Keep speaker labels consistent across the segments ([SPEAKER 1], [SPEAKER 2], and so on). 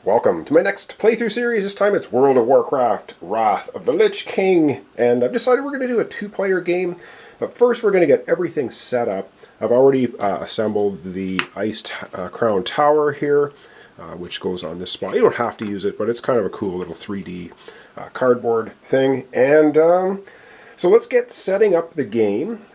[SPEAKER 1] Welcome to my next playthrough series. This time it's World of Warcraft, Wrath of the Lich King. And I've decided we're going to do a two-player game. But first we're going to get everything set up. I've already assembled the Ice Crown Tower here, which goes on this spot. You don't have to use it, but it's kind of a cool little 3D cardboard thing. And so let's get setting up the game.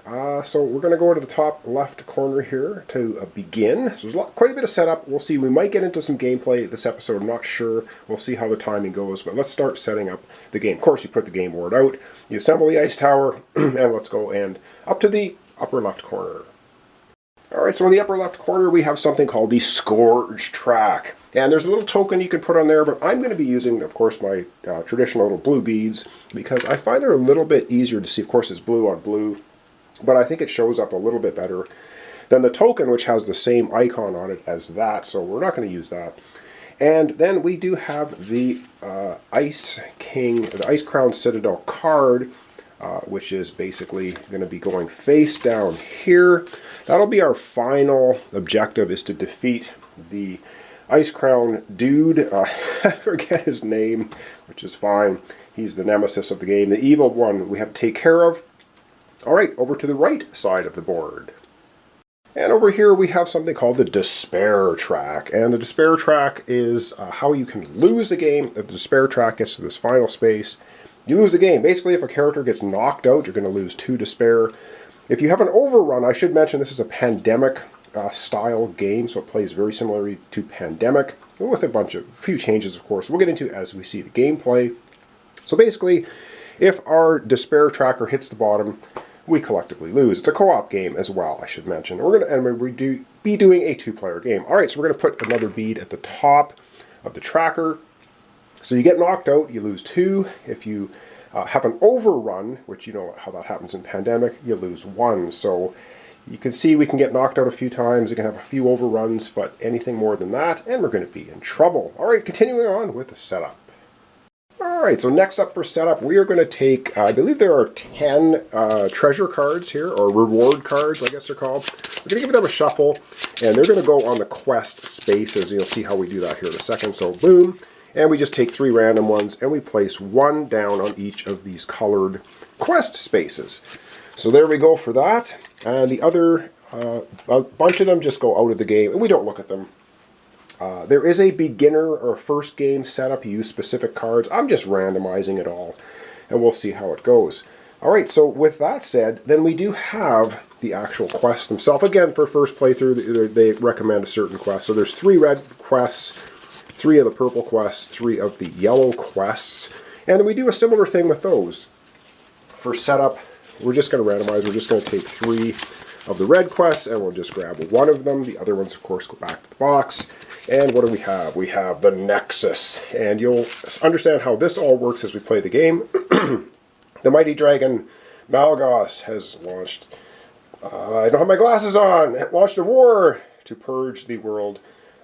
[SPEAKER 1] So we're going to go to the top left corner here to begin. So there's quite a bit of setup. We'll see. We might get into some gameplay this episode. I'm not sure. We'll see how the timing goes. But let's start setting up the game. Of course, you put the game board out. You assemble the ice tower. And let's go and up to the upper left corner. Alright, so in the upper left corner we have something called the Scourge Track. And there's a little token you can put on there, but I'm going to be using, of course, my traditional little blue beads, because I find they're a little bit easier to see. Of course, it's blue on blue, but I think it shows up a little bit better than the token, which has the same icon on it as that, so we're not going to use that. And then we do have the Ice King, the Ice Crown Citadel card, which is basically going to be going face down here. That'll be our final objective, is to defeat the Ice Crown dude. I forget his name, which is fine. He's the nemesis of the game, the evil one we have to take care of. Alright, over to the right side of the board. And over here we have something called the Despair Track. And the Despair Track is how you can lose the game. If the Despair Track gets to this final space, you lose the game. Basically, if a character gets knocked out, you're going to lose 2 despair. If you have an overrun, I should mention this is a pandemic style game, so it plays very similarly to Pandemic, with a few changes, of course, we'll get into as we see the gameplay. So basically, if our despair tracker hits the bottom, we collectively lose. It's a co-op game as well, I should mention. We're going to be doing a 2-player game. Alright, so we're going to put another bead at the top of the tracker. So you get knocked out, you lose 2. If you have an overrun, which you know how that happens in Pandemic, you lose 1. So you can see we can get knocked out a few times, we can have a few overruns, but anything more than that, and we're going to be in trouble. Alright, continuing on with the setup. Alright, so next up for setup, we are going to take, I believe there are 10 treasure cards here, or reward cards, I guess they're called. We're going to give them a shuffle, and they're going to go on the quest spaces. You'll see how we do that here in a second. So boom, and we just take 3 random ones, and we place 1 down on each of these colored quest spaces. So there we go for that. And the other, a bunch of them just go out of the game, and we don't look at them. There is a beginner or first game setup. You use specific cards. I'm just randomizing it all, and we'll see how it goes. Alright, so with that said, then we do have the actual quests themselves. Again, for first playthrough, they recommend a certain quest. So there's 3 red quests, 3 of the purple quests, 3 of the yellow quests, and we do a similar thing with those. For setup, we're just going to randomize. We're just going to take 3 of the red quests, and we'll just grab 1 of them. The other ones, of course, go back to the box. And what do we have? We have the Nexus. And you'll understand how this all works as we play the game. The mighty dragon Malgos has launched, I don't have my glasses on, launched a war to purge the world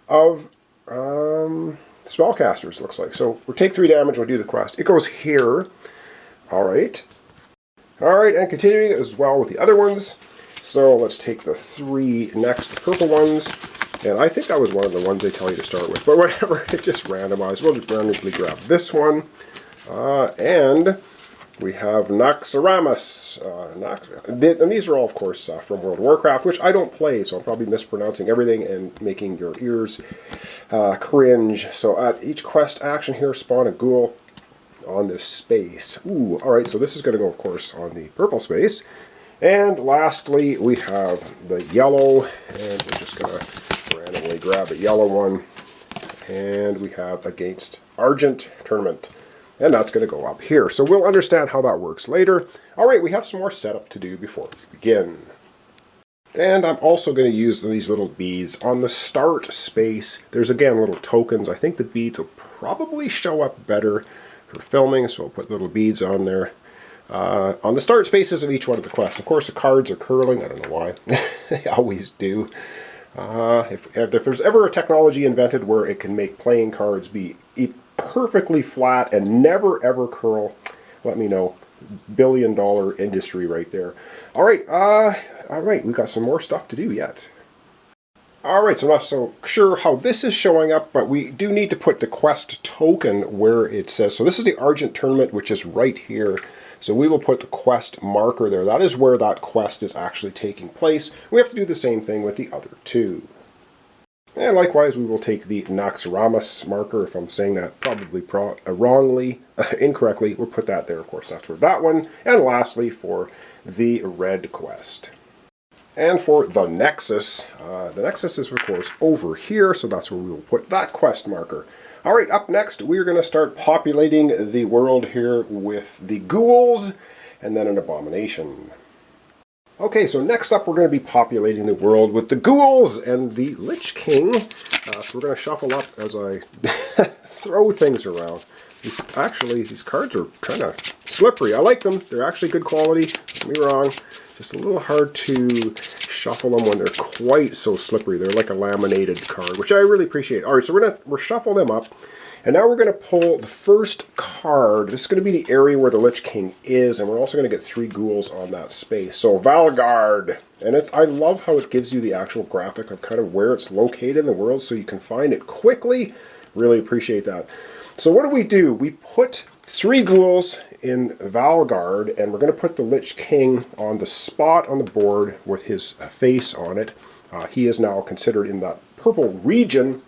[SPEAKER 1] of spellcasters, looks like. So we'll take 3 damage, we'll do the quest. It goes here. Alright. Alright, and continuing as well with the other ones. So let's take the 3 next purple ones. And I think that was one of the ones they tell you to start with. But whatever, it's just randomized. We'll just randomly grab this one. And we have Naxxramas. And these are all, of course, from World of Warcraft, which I don't play, so I'm probably mispronouncing everything and making your ears cringe. So at each quest action here, spawn a ghoul on this space. Ooh, alright, so this is going to go, of course, on the purple space. And lastly, we have the yellow, and we're just going to randomly grab a yellow one. And we have against Argent Tournament. And that's going to go up here. So we'll understand how that works later. Alright, we have some more setup to do before we begin. And I'm also going to use these little beads. On the start space, there's again little tokens. I think the beads will probably show up better for filming, so I'll put little beads on there. On the start spaces of each one of the quests. Of course, the cards are curling. I don't know why. They always do. If there's ever a technology invented where it can make playing cards be perfectly flat and never ever curl, let me know. $1 billion industry right there. Alright, alright, we've got some more stuff to do yet. Alright, so I'm not so sure how this is showing up, but we do need to put the quest token where it says. So this is the Argent Tournament, which is right here. So we will put the quest marker there. That is where that quest is actually taking place. We have to do the same thing with the other two. And likewise, we will take the Naxxramas marker, if I'm saying that probably wrongly, incorrectly. We'll put that there, of course, that's for that one. And lastly, for the red quest. And for the Nexus is, of course, over here, so that's where we will put that quest marker. Alright, up next, we're going to start populating the world here with the ghouls, and then an abomination. Okay, so next up we're going to be populating the world with the ghouls and the Lich King. So we're going to shuffle up as I throw things around. These cards are kind of slippery. I like them. They're actually good quality. Don't get me wrong. Just a little hard to shuffle them when they're quite so slippery. They're like a laminated card, which I really appreciate. All right, so we'll shuffle them up. And now we're going to pull the first card. This is going to be the area where the Lich King is, and we're also going to get 3 ghouls on that space. So Valgard. And I love how it gives you the actual graphic of kind of where it's located in the world so you can find it quickly. Really appreciate that. So what do? We put 3 ghouls in Valgard, and we're going to put the Lich King on the spot on the board with his face on it. He is now considered in that purple region.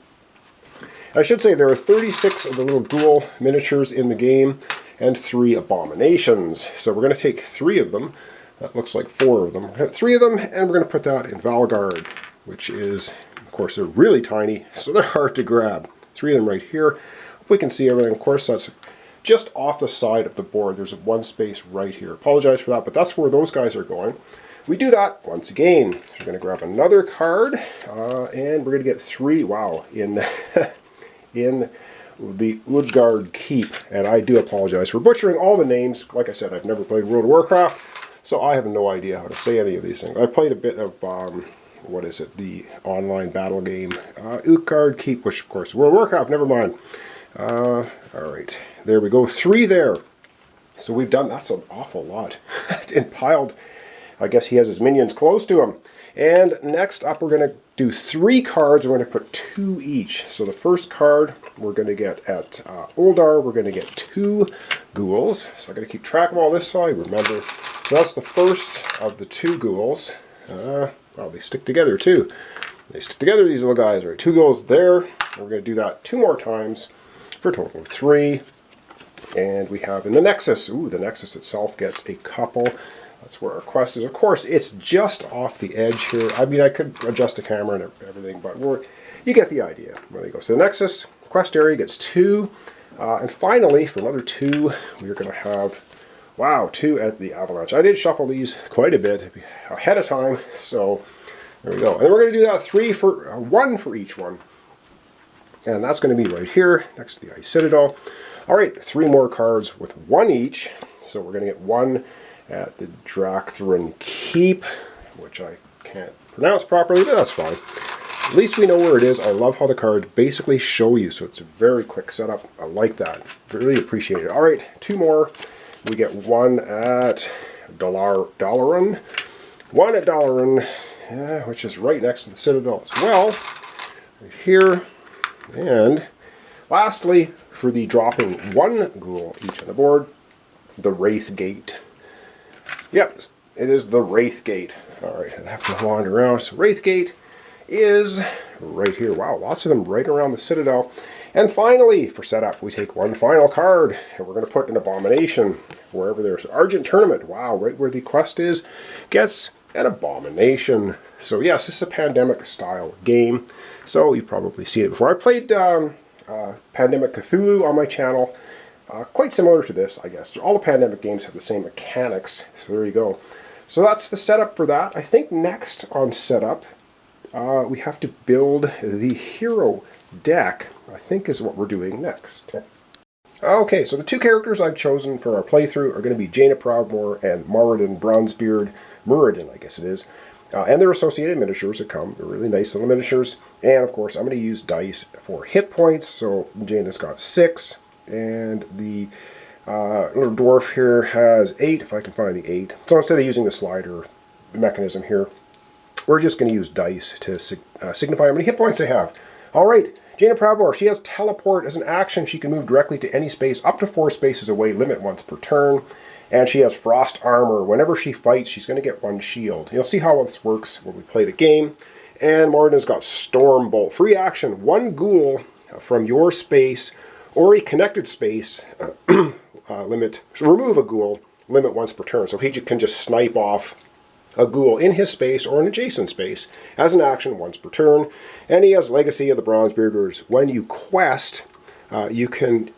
[SPEAKER 1] I should say there are 36 of the little ghoul miniatures in the game and 3 abominations. So we're going to take 3 of them. That looks like 4 of them. We're going to have 3 of them, and we're going to put that in Valgard, which is, of course, they're really tiny, so they're hard to grab. 3 of them right here. We can see everything. Of course, that's just off the side of the board. There's one space right here. Apologize for that, but that's where those guys are going. We do that once again. So we're going to grab another card, and we're going to get 3, wow, in the Utgard Keep. And I do apologize for butchering all the names. Like I said, I've never played World of Warcraft, so I have no idea how to say any of these things. I played a bit of, what is it, the online battle game, Utgard Keep, which of course, World of Warcraft, never mind. Alright, there we go, 3 there. So we've done, that's an awful lot. And piled, I guess he has his minions close to him. And next up we're going to do 3 cards, we're going to put 2 each. So the first card we're going to get at Uldar, we're going to get 2 ghouls. So I'm going to keep track of all this so I remember. So that's the first of the 2 ghouls. Well, they stick together too. They stick together, these little guys. All right, 2 ghouls there. We're going to do that 2 more times for a total of 3. And we have in the Nexus, ooh, the Nexus itself gets a couple. That's where our quest is. Of course, it's just off the edge here. I mean, I could adjust the camera and everything, but you get the idea. There you go. So the Nexus quest area gets 2. And finally, for another 2, we're going to have, wow, 2 at the Avalanche. I did shuffle these quite a bit ahead of time, so there we go. And then we're going to do that 1 for each one. And that's going to be right here, next to the Ice Citadel. All right, 3 more cards with 1 each. So we're going to get 1 at the Drakthrin Keep, which I can't pronounce properly, but that's fine. At least we know where it is. I love how the cards basically show you, so it's a very quick setup. I like that. Really appreciate it. All right, 2 more. We get 1 at Dalaran. 1 at Dalaran, which is right next to the Citadel as well. Right here. And lastly, for the dropping 1 ghoul each on the board, the Wraith Gate. Yep, it is the Wraith Gate. Alright, I have to wander around. So Wraith Gate is right here. Wow, lots of them right around the Citadel. And finally, for setup, we take 1 final card, and we're going to put an Abomination wherever there's Argent Tournament. Wow, right where the quest is, gets an Abomination. So yes, this is a Pandemic style game. So you've probably seen it before. I played Pandemic Cthulhu on my channel. Quite similar to this, I guess. All the Pandemic games have the same mechanics, so there you go. So that's the setup for that. I think next on setup, we have to build the hero deck, I think is what we're doing next. Okay, so the 2 characters I've chosen for our playthrough are going to be Jaina Proudmoore and Morridon Bronzebeard. Morridon, I guess it is. And their associated miniatures that come. They're really nice little miniatures. And of course, I'm going to use dice for hit points. So Jaina's got 6. And the little dwarf here has 8, if I can find the 8. So instead of using the slider mechanism here, we're just going to use dice to signify how many hit points they have. All right, Jaina Proudmoore, she has teleport as an action. She can move directly to any space up to 4 spaces away, limit once per turn. And she has frost armor. Whenever she fights, she's going to get 1 shield. You'll see how this works when we play the game. And Morridon's got Storm Bolt. Free action, 1 ghoul from your space or a connected space limit. So remove a ghoul, limit once per turn. So he can just snipe off a ghoul in his space or an adjacent space as an action once per turn. And he has Legacy of the Bronzebearders. When you quest, you can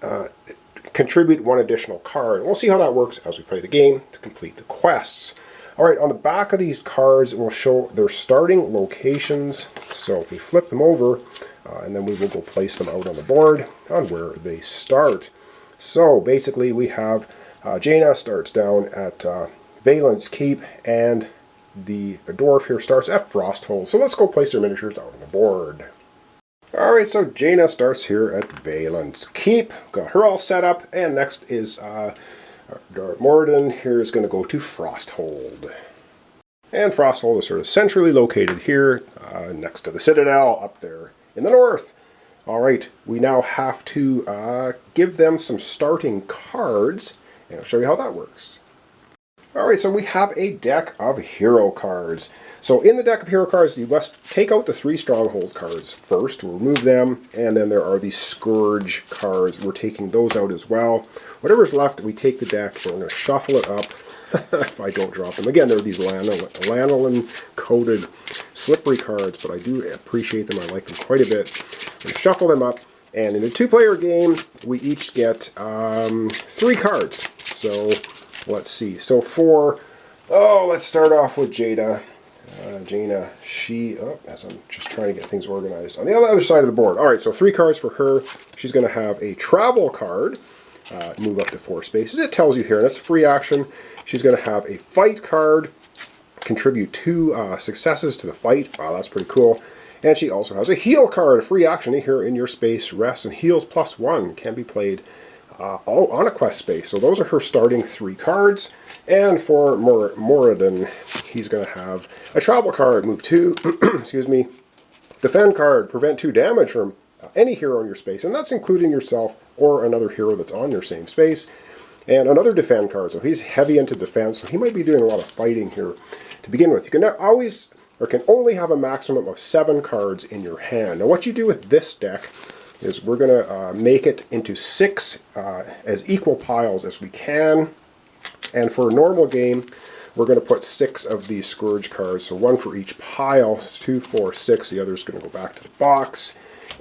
[SPEAKER 1] contribute 1 additional card. We'll see how that works as we play the game to complete the quests. All right, on the back of these cards, it will show their starting locations. So if we flip them over, and then we will go place them out on the board on where they start. So basically we have Jaina starts down at Valen's Keep, and the dwarf here starts at Frosthold. So let's go place their miniatures out on the board. Alright, so Jaina starts here at Valen's Keep. Got her all set up, and next is Morridon here is going to go to Frosthold. And Frosthold is sort of centrally located here, next to the Citadel, up there in the north. Alright, we now have to give them some starting cards, and I'll show you how that works. Alright, so we have a deck of hero cards. So in the deck of hero cards, you must take out the 3 Stronghold cards first, remove them, and then there are these Scourge cards. We're taking those out as well. Whatever's left, we take the deck, and we're going to shuffle it up if I don't drop them. Again, they're these lanolin-coated slippery cards, but I do appreciate them. I like them quite a bit. We shuffle them up, and in a 2-player game, we each get 3 cards. So let's see. So let's start off with Jaina. Jaina, as I'm just trying to get things organized on the other side of the board. All right, so 3 cards for her. She's going to have a travel card, move up to 4 spaces. It tells you here, and that's a free action. She's going to have a fight card, contribute 2 successes to the fight. Wow, that's pretty cool. And she also has a heal card, a free action here in your space. Rest and heals +1 can be played on a quest space. So those are her starting 3 cards. And for Morridon, he's going to have a travel card, move 2, excuse me, defend card, prevent 2 damage from any hero in your space, and that's including yourself or another hero that's on your same space, and another defend card. So he's heavy into defense, so he might be doing a lot of fighting here to begin with. You can always, or can only have a maximum of 7 cards in your hand. Now what you do with this deck is we're going to make it into 6 as equal piles as we can. And for a normal game, we're going to put 6 of these Scourge cards, so 1 for each pile. 2, 4, 6. The other's going to go back to the box.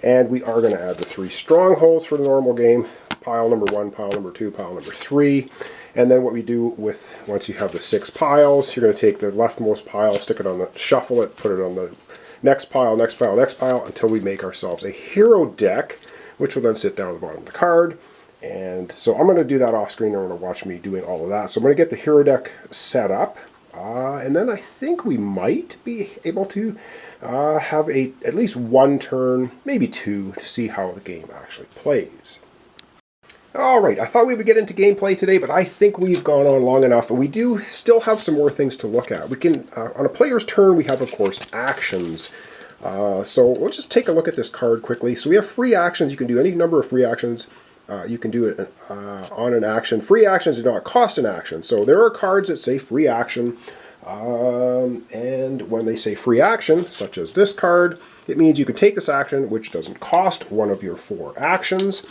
[SPEAKER 1] And we are going to add the 3 Strongholds for the normal game. Pile number 1, pile number 2, pile number 3. And then what we do with, once you have the 6 piles, you're going to take the leftmost pile, stick it on the, shuffle it, put it on the next pile, next pile, next pile, until we make ourselves a hero deck, which will then sit down at the bottom of the card. And so I'm going to do that off screen. You're going to watch me doing all of that. So I'm going to get the hero deck set up. And then I think we might be able to have at least 1 turn, maybe 2, to see how the game actually plays. Alright, I thought we would get into gameplay today, but I think we've gone on long enough, and we do still have some more things to look at. We can, on a player's turn, we have, of course, actions. So we'll just take a look at this card quickly. So we have free actions. You can do any number of free actions. You can do it on an action. Free actions do not cost an action. So there are cards that say free action. And when they say free action, such as this card, it means you can take this action, which doesn't cost one of your 4 actions.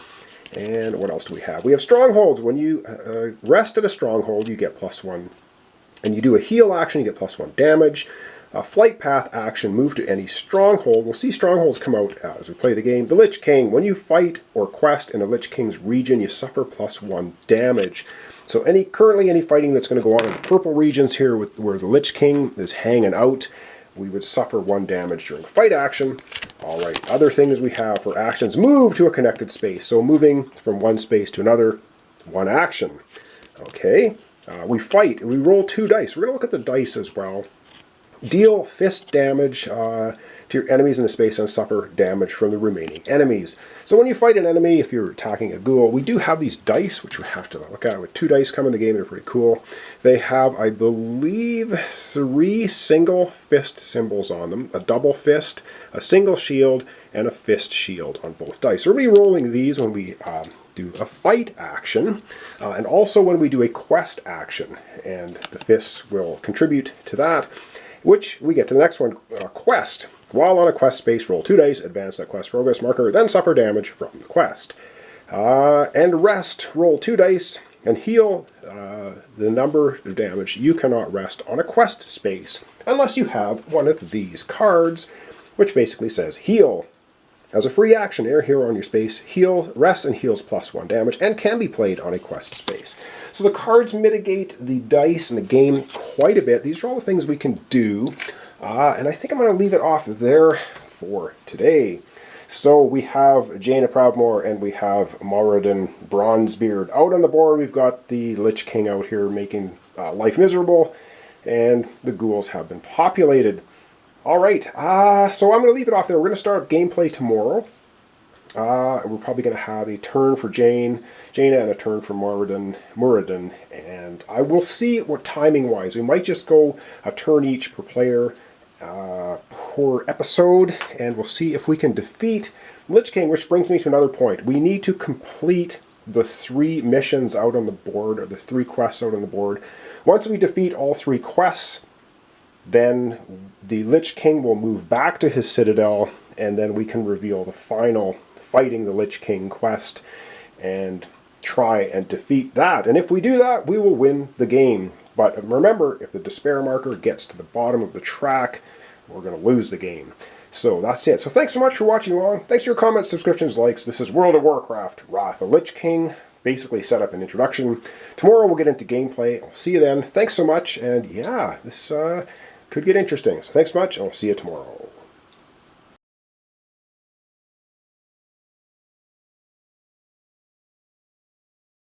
[SPEAKER 1] And what else do we have? We have Strongholds. When you rest at a Stronghold, you get +1. And you do a heal action, you get +1 damage. A flight path action, move to any Stronghold. We'll see Strongholds come out as we play the game. The Lich King. When you fight or quest in a Lich King's region, you suffer +1 damage. So currently any fighting that's going to go on in the purple regions here, where the Lich King is hanging out, we would suffer 1 damage during fight action. Alright, other things we have for actions. Move to a connected space. So moving from one space to another, 1 action. Okay, we fight. We roll 2 dice. We're going to look at the dice as well. Deal fist damage to to your enemies in the space and suffer damage from the remaining enemies. So when you fight an enemy, if you're attacking a ghoul, we do have these dice, which we have to look at. With 2 dice come in the game, they're pretty cool. They have, I believe, 3 single fist symbols on them. A double fist, a single shield, and a fist shield on both dice. So we're rolling these when we do a fight action, and also when we do a quest action. And the fists will contribute to that, which we get to the next one, quest. While on a quest space, roll 2 dice, advance that quest progress marker, then suffer damage from the quest. And rest, roll 2 dice, and heal the number of damage you cannot rest on a quest space, unless you have one of these cards, which basically says heal. As a free action, air hero on your space heals, rests and heals +1 damage, and can be played on a quest space. So the cards mitigate the dice and the game quite a bit. These are all the things we can do, and I think I'm going to leave it off there for today. So we have Jaina Proudmoore and we have Morridon Bronzebeard out on the board. We've got the Lich King out here making life miserable, and the ghouls have been populated. All right, so I'm going to leave it off there. We're going to start gameplay tomorrow. We're probably going to have a turn for Jaina and a turn for Morridon, and I will see what timing-wise. We might just go a turn each per player per episode, and we'll see if we can defeat Lich King, which brings me to another point. We need to complete the 3 missions out on the board, or the 3 quests out on the board. Once we defeat all 3 quests, then the Lich King will move back to his citadel, and then we can reveal the final fighting the Lich King quest and try and defeat that. And if we do that, we will win the game. But remember, if the despair marker gets to the bottom of the track, we're going to lose the game. So that's it. So thanks so much for watching along. Thanks for your comments, subscriptions, likes. This is World of Warcraft, Wrath of the Lich King. Basically set up an introduction. Tomorrow we'll get into gameplay. I'll see you then. Thanks so much. And yeah, this could get interesting. So thanks so much, and I'll see you tomorrow.